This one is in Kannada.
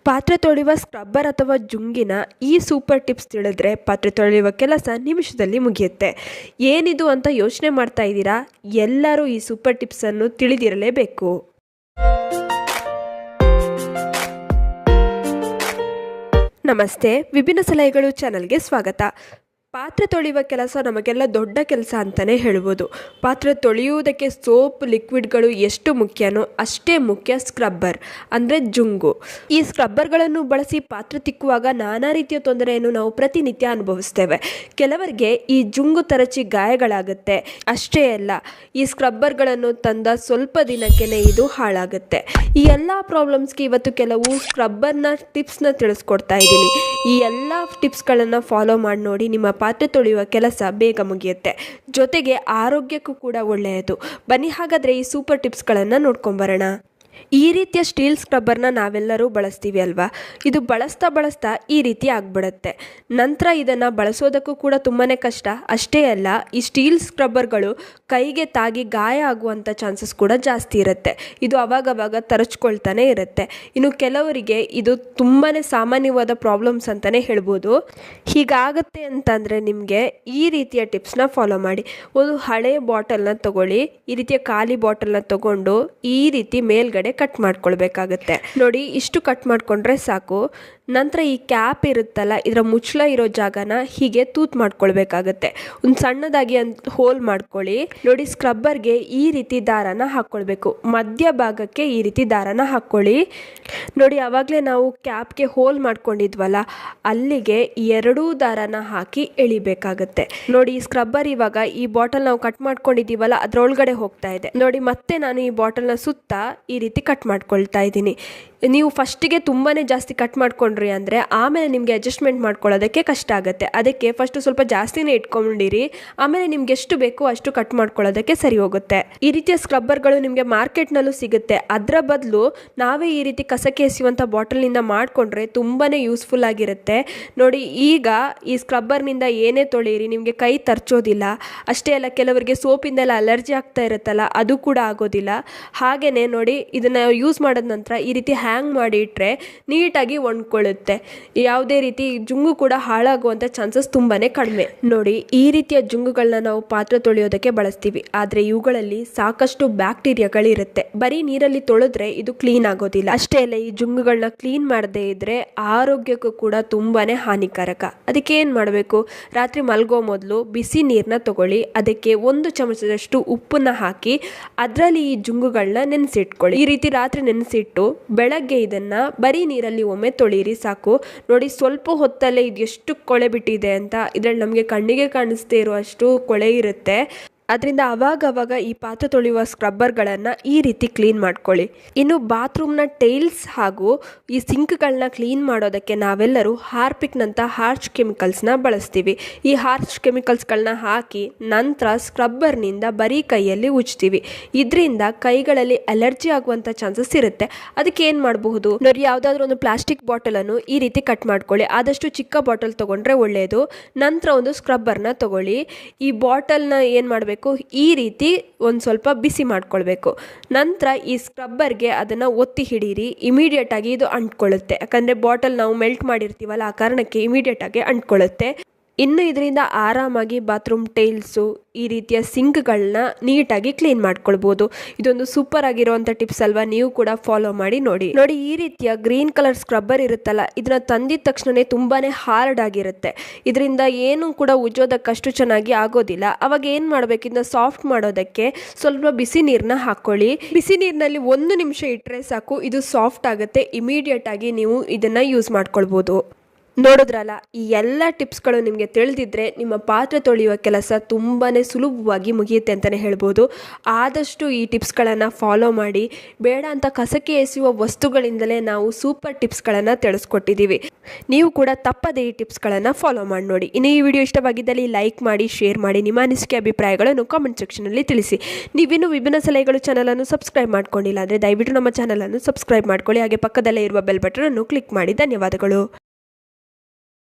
ಪಾತ್ರೆ ತೊಳೆಯುವ ಸ್ಕ್ರಬ್ಬರ್ ಅಥವಾ ಜುಂಗಿನ ಈ ಸೂಪರ್ ಟಿಪ್ಸ್ ತಿಳಿದ್ರೆ ಪಾತ್ರೆ ತೊಳೆಯುವ ಕೆಲಸ ನಿಮಿಷದಲ್ಲಿ ಮುಗಿಯುತ್ತೆ. ಏನಿದು ಅಂತ ಯೋಚನೆ ಮಾಡ್ತಾ ಇದ್ದೀರಾ? ಎಲ್ಲರೂ ಈ ಸೂಪರ್ ಟಿಪ್ಸನ್ನು ತಿಳಿದಿರಲೇಬೇಕು. ನಮಸ್ತೆ, ವಿಭಿನ್ನ ಸಲಹೆಗಳು ಚಾನಲ್ಗೆ ಸ್ವಾಗತ. ಪಾತ್ರೆ ತೊಳೆಯುವ ಕೆಲಸ ನಮಗೆಲ್ಲ ದೊಡ್ಡ ಕೆಲಸ ಅಂತಲೇ ಹೇಳ್ಬೋದು. ಪಾತ್ರೆ ತೊಳೆಯುವುದಕ್ಕೆ ಸೋಪ್ ಲಿಕ್ವಿಡ್ಗಳು ಎಷ್ಟು ಮುಖ್ಯನೋ ಅಷ್ಟೇ ಮುಖ್ಯ ಸ್ಕ್ರಬ್ಬರ್ ಅಂದರೆ ಜುಂಗು. ಈ ಸ್ಕ್ರಬ್ಬರ್ಗಳನ್ನು ಬಳಸಿ ಪಾತ್ರೆ ತಿಕ್ಕುವಾಗ ನಾನಾ ರೀತಿಯ ತೊಂದರೆಯನ್ನು ನಾವು ಪ್ರತಿನಿತ್ಯ ಅನುಭವಿಸ್ತೇವೆ. ಕೆಲವರಿಗೆ ಈ ಜುಂಗು ತರಚಿ ಗಾಯಗಳಾಗುತ್ತೆ. ಅಷ್ಟೇ ಅಲ್ಲ, ಈ ಸ್ಕ್ರಬ್ಬರ್ಗಳನ್ನು ತಂದ ಸ್ವಲ್ಪ ದಿನಕ್ಕೇ ಇದು ಹಾಳಾಗುತ್ತೆ. ಈ ಎಲ್ಲ ಪ್ರಾಬ್ಲಮ್ಸ್ಗೆ ಇವತ್ತು ಕೆಲವು ಸ್ಕ್ರಬ್ಬರ್ನ ಟಿಪ್ಸ್ನ ತಿಳಿಸ್ಕೊಡ್ತಾ ಇದ್ದೀನಿ. ಈ ಎಲ್ಲ ಟಿಪ್ಸ್ಗಳನ್ನು ಫಾಲೋ ಮಾಡಿ ನೋಡಿ, ನಿಮ್ಮ ಪಾತ್ರೆ ತೊಳೆಯುವ ಕೆಲಸ ಬೇಗ ಮುಗಿಯುತ್ತೆ, ಜೊತೆಗೆ ಆರೋಗ್ಯಕ್ಕೂ ಕೂಡ ಒಳ್ಳೆಯದು. ಬನ್ನಿ ಹಾಗಾದರೆ ಈ ಸೂಪರ್ ಟಿಪ್ಸ್ಗಳನ್ನು ನೋಡ್ಕೊಂಬರೋಣ. ಈ ರೀತಿಯ ಸ್ಟೀಲ್ ಸ್ಕ್ರಬ್ಬರ್ನ ನಾವೆಲ್ಲರೂ ಬಳಸ್ತೀವಿ ಅಲ್ವಾ? ಇದು ಬಳಸ್ತಾ ಈ ರೀತಿ ಆಗಿಬಿಡುತ್ತೆ. ನಂತರ ಇದನ್ನು ಬಳಸೋದಕ್ಕೂ ಕೂಡ ತುಂಬಾ ಕಷ್ಟ. ಅಷ್ಟೇ ಅಲ್ಲ, ಈ ಸ್ಟೀಲ್ ಸ್ಕ್ರಬ್ಬರ್ಗಳು ಕೈಗೆ ತಾಗಿ ಗಾಯ ಆಗುವಂಥ ಚಾನ್ಸಸ್ ಕೂಡ ಜಾಸ್ತಿ ಇರುತ್ತೆ. ಇದು ಅವಾಗವಾಗ ತರಚ್ಕೊಳ್ತಾನೆ ಇರುತ್ತೆ. ಇನ್ನು ಕೆಲವರಿಗೆ ಇದು ತುಂಬಾ ಸಾಮಾನ್ಯವಾದ ಪ್ರಾಬ್ಲಮ್ಸ್ ಅಂತಲೇ ಹೇಳ್ಬೋದು. ಹೀಗಾಗುತ್ತೆ ಅಂತಂದರೆ ನಿಮಗೆ ಈ ರೀತಿಯ ಟಿಪ್ಸ್ನ ಫಾಲೋ ಮಾಡಿ. ಒಂದು ಹಳೆಯ ಬಾಟಲ್ನ ತಗೊಳ್ಳಿ. ಈ ರೀತಿಯ ಖಾಲಿ ಬಾಟಲ್ನ ತಗೊಂಡು ಈ ರೀತಿ ಮೇಲ್ಗಡೆ ಕಟ್ ಮಾಡ್ಕೊಳ್ಬೇಕಾಗತ್ತೆ. ನೋಡಿ, ಇಷ್ಟು ಕಟ್ ಮಾಡ್ಕೊಂಡ್ರೆ ಸಾಕು. ನಂತರ ಈ ಕ್ಯಾಪ್ ಇರುತ್ತಲ್ಲ, ಇದರ ಮುಚ್ಚಳ ಇರೋ ಜಾಗನ ಹೀಗೆ ತೂತ್ ಮಾಡ್ಕೊಳ್ಬೇಕಾಗತ್ತೆ. ಒಂದು ಸಣ್ಣದಾಗಿ ಹೋಲ್ ಮಾಡ್ಕೊಳ್ಳಿ. ನೋಡಿ, ಸ್ಕ್ರಬ್ಬರ್ಗೆ ಈ ರೀತಿ ದಾರನ ಹಾಕ್ಕೊಳ್ಬೇಕು. ಮಧ್ಯ ಭಾಗಕ್ಕೆ ಈ ರೀತಿ ದಾರನ ಹಾಕ್ಕೊಳ್ಳಿ. ನೋಡಿ, ಆವಾಗಲೇ ನಾವು ಕ್ಯಾಪ್ಗೆ ಹೋಲ್ ಮಾಡ್ಕೊಂಡಿದ್ವಲ್ಲ, ಅಲ್ಲಿಗೆ ಎರಡೂ ದಾರನ ಹಾಕಿ ಎಳಿಬೇಕಾಗತ್ತೆ. ನೋಡಿ, ಈ ಸ್ಕ್ರಬ್ಬರ್ ಇವಾಗ ಈ ಬಾಟಲ್ ನಾವು ಕಟ್ ಮಾಡ್ಕೊಂಡಿದ್ದೀವಲ್ಲ ಅದರೊಳಗಡೆ ಹೋಗ್ತಾ ಇದೆ. ನೋಡಿ, ಮತ್ತೆ ನಾನು ಈ ಬಾಟಲ್ನ ಸುತ್ತ ಈ ರೀತಿ ಕಟ್ ಮಾಡ್ಕೊಳ್ತಾ ಇದ್ದೀನಿ. ನೀವು ಫಸ್ಟಿಗೆ ತುಂಬಾ ಜಾಸ್ತಿ ಕಟ್ ಮಾಡ್ಕೊಂಡ್ರಿ ಅಂದರೆ ಆಮೇಲೆ ನಿಮಗೆ ಅಡ್ಜಸ್ಟ್ಮೆಂಟ್ ಮಾಡ್ಕೊಳ್ಳೋದಕ್ಕೆ ಕಷ್ಟ ಆಗುತ್ತೆ. ಅದಕ್ಕೆ ಫಸ್ಟು ಸ್ವಲ್ಪ ಜಾಸ್ತಿನೇ ಇಟ್ಕೊಂಡಿರಿ, ಆಮೇಲೆ ನಿಮ್ಗೆ ಎಷ್ಟು ಬೇಕೋ ಅಷ್ಟು ಕಟ್ ಮಾಡ್ಕೊಳ್ಳೋದಕ್ಕೆ ಸರಿ ಹೋಗುತ್ತೆ. ಈ ರೀತಿಯ ಸ್ಕ್ರಬ್ಬರ್ಗಳು ನಿಮಗೆ ಮಾರ್ಕೆಟ್ನಲ್ಲೂ ಸಿಗುತ್ತೆ. ಅದರ ಬದಲು ನಾವೇ ಈ ರೀತಿ ಕಸಕ್ಕೆ ಎಸೆಯುವಂಥ ಬಾಟಲ್ನಿಂದ ಮಾಡಿಕೊಂಡ್ರೆ ತುಂಬಾ ಯೂಸ್ಫುಲ್ ಆಗಿರುತ್ತೆ. ನೋಡಿ, ಈಗ ಈ ಸ್ಕ್ರಬ್ಬರ್ನಿಂದ ಏನೇ ತೊಳೆಯಿರಿ ನಿಮಗೆ ಕೈ ತರ್ಚೋದಿಲ್ಲ. ಅಷ್ಟೇ ಅಲ್ಲ, ಕೆಲವರಿಗೆ ಸೋಪಿಂದೆಲ್ಲ ಅಲರ್ಜಿ ಆಗ್ತಾ ಇರುತ್ತಲ್ಲ, ಅದು ಕೂಡ ಆಗೋದಿಲ್ಲ. ಹಾಗೆಯೇ ನೋಡಿ, ಇದನ್ನು ಯೂಸ್ ಮಾಡಿದ ನಂತರ ಈ ರೀತಿ ಹ್ಯಾಂಗ್ ಮಾಡಿ ಇಟ್ಟರೆ ನೀಟಾಗಿ ಒಣ್ಕೊಳ್ಳುತ್ತೆ. ಯಾವುದೇ ರೀತಿ ಜುಂಗು ಕೂಡ ಹಾಳಾಗುವಂಥ ಚಾನ್ಸಸ್ ತುಂಬಾ ಕಡಿಮೆ. ನೋಡಿ, ಈ ರೀತಿಯ ಜುಂಗುಗಳನ್ನ ನಾವು ಪಾತ್ರೆ ತೊಳೆಯೋದಕ್ಕೆ ಬಳಸ್ತೀವಿ. ಆದರೆ ಇವುಗಳಲ್ಲಿ ಸಾಕಷ್ಟು ಬ್ಯಾಕ್ಟೀರಿಯಾಗಳಿರುತ್ತೆ. ಬರೀ ನೀರಲ್ಲಿ ತೊಳೆದ್ರೆ ಇದು ಕ್ಲೀನ್ ಆಗೋದಿಲ್ಲ. ಅಷ್ಟೇ ಅಲ್ಲ, ಈ ಜುಂಗುಗಳನ್ನ ಕ್ಲೀನ್ ಮಾಡದೇ ಇದ್ರೆ ಆರೋಗ್ಯಕ್ಕೂ ಕೂಡ ತುಂಬಾ ಹಾನಿಕಾರಕ. ಅದಕ್ಕೆ ಏನು ಮಾಡಬೇಕು? ರಾತ್ರಿ ಮಲಗೋ ಮೊದಲು ಬಿಸಿ ನೀರನ್ನ ತಗೊಳ್ಳಿ. ಅದಕ್ಕೆ 1 ಚಮಚದಷ್ಟು ಉಪ್ಪನ್ನ ಹಾಕಿ ಅದರಲ್ಲಿ ಈ ಜುಂಗುಗಳನ್ನ ನೆನೆಸಿಟ್ಕೊಳ್ಳಿ. ಈ ರೀತಿ ರಾತ್ರಿ ನೆನೆಸಿಟ್ಟು ಬೆಳಗ್ಗೆ ಇದನ್ನ ಬರೀ ನೀರಲ್ಲಿ ಒಮ್ಮೆ ತೊಳೀರಿ ಸಾಕು. ನೋಡಿ, ಸ್ವಲ್ಪ ಹೊತ್ತಲ್ಲೇ ಇದು ಎಷ್ಟು ಕೊಳೆ ಬಿಟ್ಟಿದೆ ಅಂತ. ಇದರಲ್ಲಿ ನಮಗೆ ಕಣ್ಣಿಗೆ ಕಾಣಿಸ್ದೇ ಇರುವಷ್ಟು ಕೊಳೆ ಇರುತ್ತೆ. ಅದರಿಂದ ಅವಾಗವಾಗ ಈ ಪಾತ್ರೆ ತೊಳೆಯುವ ಸ್ಕ್ರಬ್ಬರ್ಗಳನ್ನು ಈ ರೀತಿ ಕ್ಲೀನ್ ಮಾಡ್ಕೊಳ್ಳಿ. ಇನ್ನು ಬಾತ್ರೂಮ್ನ ಟೈಲ್ಸ್ ಹಾಗೂ ಈ ಸಿಂಕ್ಗಳನ್ನ ಕ್ಲೀನ್ ಮಾಡೋದಕ್ಕೆ ನಾವೆಲ್ಲರೂ ಹಾರ್ಪಿಕ್ನಂಥ ಹಾರ್ಶ್ ಕೆಮಿಕಲ್ಸ್ನ ಬಳಸ್ತೀವಿ. ಈ ಹಾರ್ಶ್ ಕೆಮಿಕಲ್ಸ್ಗಳನ್ನ ಹಾಕಿ ನಂತರ ಸ್ಕ್ರಬ್ಬರ್ನಿಂದ ಬರೀ ಕೈಯಲ್ಲಿ ಉಜ್ತೀವಿ. ಇದರಿಂದ ಕೈಗಳಲ್ಲಿ ಅಲರ್ಜಿ ಆಗುವಂಥ ಚಾನ್ಸಸ್ ಇರುತ್ತೆ. ಅದಕ್ಕೆ ಏನು ಮಾಡಬಹುದು ನೋಡಿ, ಯಾವುದಾದ್ರೂ ಒಂದು ಪ್ಲಾಸ್ಟಿಕ್ ಬಾಟಲನ್ನು ಈ ರೀತಿ ಕಟ್ ಮಾಡ್ಕೊಳ್ಳಿ. ಆದಷ್ಟು ಚಿಕ್ಕ ಬಾಟಲ್ ತೊಗೊಂಡ್ರೆ ಒಳ್ಳೆಯದು. ನಂತರ ಒಂದು ಸ್ಕ್ರಬ್ಬರ್ನ ತಗೊಳ್ಳಿ. ಈ ಬಾಟಲ್ನ ಏನು ಮಾಡಬೇಕು, ಈ ರೀತಿ ಒಂದು ಸ್ವಲ್ಪ ಬಿಸಿ ಮಾಡ್ಕೊಳ್ಬೇಕು. ನಂತರ ಈ ಸ್ಕ್ರಬ್ಬರ್ಗೆ ಅದನ್ನು ಒತ್ತಿ ಹಿಡೀರಿ. ಇಮಿಡಿಯೇಟ್ ಆಗಿ ಇದು ಅಂಟ್ಕೊಳ್ಳುತ್ತೆ. ಯಾಕಂದರೆ ಬಾಟಲ್ ನಾವು ಮೆಲ್ಟ್ ಮಾಡಿರ್ತೀವಲ್ಲ, ಆ ಕಾರಣಕ್ಕೆ ಇಮಿಡಿಯೇಟ್ ಆಗಿ ಅಂಟ್ಕೊಳ್ಳುತ್ತೆ. ಇನ್ನು ಇದರಿಂದ ಆರಾಮಾಗಿ ಬಾತ್ರೂಮ್ ಟೈಲ್ಸು, ಈ ರೀತಿಯ ಸಿಂಕ್ಗಳನ್ನ ನೀಟಾಗಿ ಕ್ಲೀನ್ ಮಾಡ್ಕೊಳ್ಬೋದು. ಇದೊಂದು ಸೂಪರ್ ಆಗಿರುವಂಥ ಟಿಪ್ಸ್ ಅಲ್ವಾ? ನೀವು ಕೂಡ ಫಾಲೋ ಮಾಡಿ ನೋಡಿ. ನೋಡಿ, ಈ ರೀತಿಯ ಗ್ರೀನ್ ಕಲರ್ ಸ್ಕ್ರಬ್ಬರ್ ಇರುತ್ತಲ್ಲ, ಇದನ್ನ ತಂದಿದ ತಕ್ಷಣನೇ ತುಂಬಾ ಹಾರ್ಡ್ ಆಗಿರುತ್ತೆ. ಇದರಿಂದ ಏನು ಕೂಡ ಉಜ್ಜೋದಕ್ಕಷ್ಟು ಚೆನ್ನಾಗಿ ಆಗೋದಿಲ್ಲ. ಅವಾಗ ಏನು ಮಾಡಬೇಕು, ಇದನ್ನ ಸಾಫ್ಟ್ ಮಾಡೋದಕ್ಕೆ ಸ್ವಲ್ಪ ಬಿಸಿ ನೀರನ್ನ ಹಾಕ್ಕೊಳ್ಳಿ. ಬಿಸಿ ನೀರಿನಲ್ಲಿ 1 ನಿಮಿಷ ಇಟ್ಟರೆ ಸಾಕು, ಇದು ಸಾಫ್ಟ್ ಆಗುತ್ತೆ. ಇಮಿಡಿಯೇಟ್ ಆಗಿ ನೀವು ಇದನ್ನು ಯೂಸ್ ಮಾಡ್ಕೊಳ್ಬೋದು. ನೋಡಿದ್ರಲ್ಲ, ಈ ಎಲ್ಲ ಟಿಪ್ಸ್ಗಳು ನಿಮಗೆ ತಿಳಿದಿದ್ರೆ ನಿಮ್ಮ ಪಾತ್ರೆ ತೊಳೆಯುವ ಕೆಲಸ ತುಂಬಾ ಸುಲಭವಾಗಿ ಮುಗಿಯುತ್ತೆ ಅಂತಲೇ ಹೇಳ್ಬೋದು. ಆದಷ್ಟು ಈ ಟಿಪ್ಸ್ಗಳನ್ನು ಫಾಲೋ ಮಾಡಿ. ಬೇಡ ಅಂತ ಕಸಕ್ಕೆ ಎಸೆಯುವ ವಸ್ತುಗಳಿಂದಲೇ ನಾವು ಸೂಪರ್ ಟಿಪ್ಸ್ಗಳನ್ನು ತಿಳಿಸ್ಕೊಟ್ಟಿದ್ದೀವಿ. ನೀವು ಕೂಡ ತಪ್ಪದೇ ಈ ಟಿಪ್ಸ್ಗಳನ್ನು ಫಾಲೋ ಮಾಡಿ ನೋಡಿ. ಇನ್ನು ಈ ವಿಡಿಯೋ ಇಷ್ಟವಾಗಿದ್ದಲ್ಲಿ ಲೈಕ್ ಮಾಡಿ, ಶೇರ್ ಮಾಡಿ. ನಿಮ್ಮ ಅನಿಸಿಕೆ ಅಭಿಪ್ರಾಯಗಳನ್ನು ಕಾಮೆಂಟ್ ಸೆಕ್ಷನಲ್ಲಿ ತಿಳಿಸಿ. ನೀವಿನ್ನೂ ವಿಭಿನ್ನ ಸಲಹೆಗಳು ಚಾನಲನ್ನು ಸಬ್ಸ್ಕ್ರೈಬ್ ಮಾಡ್ಕೊಂಡಿಲ್ಲ ಅಂದರೆ ದಯವಿಟ್ಟು ನಮ್ಮ ಚಾನಲನ್ನು ಸಬ್ಸ್ಕ್ರೈಬ್ ಮಾಡ್ಕೊಳ್ಳಿ. ಹಾಗೆ ಪಕ್ಕದಲ್ಲೇ ಇರುವ ಬೆಲ್ ಬಟನನ್ನು ಕ್ಲಿಕ್ ಮಾಡಿ. ಧನ್ಯವಾದಗಳು.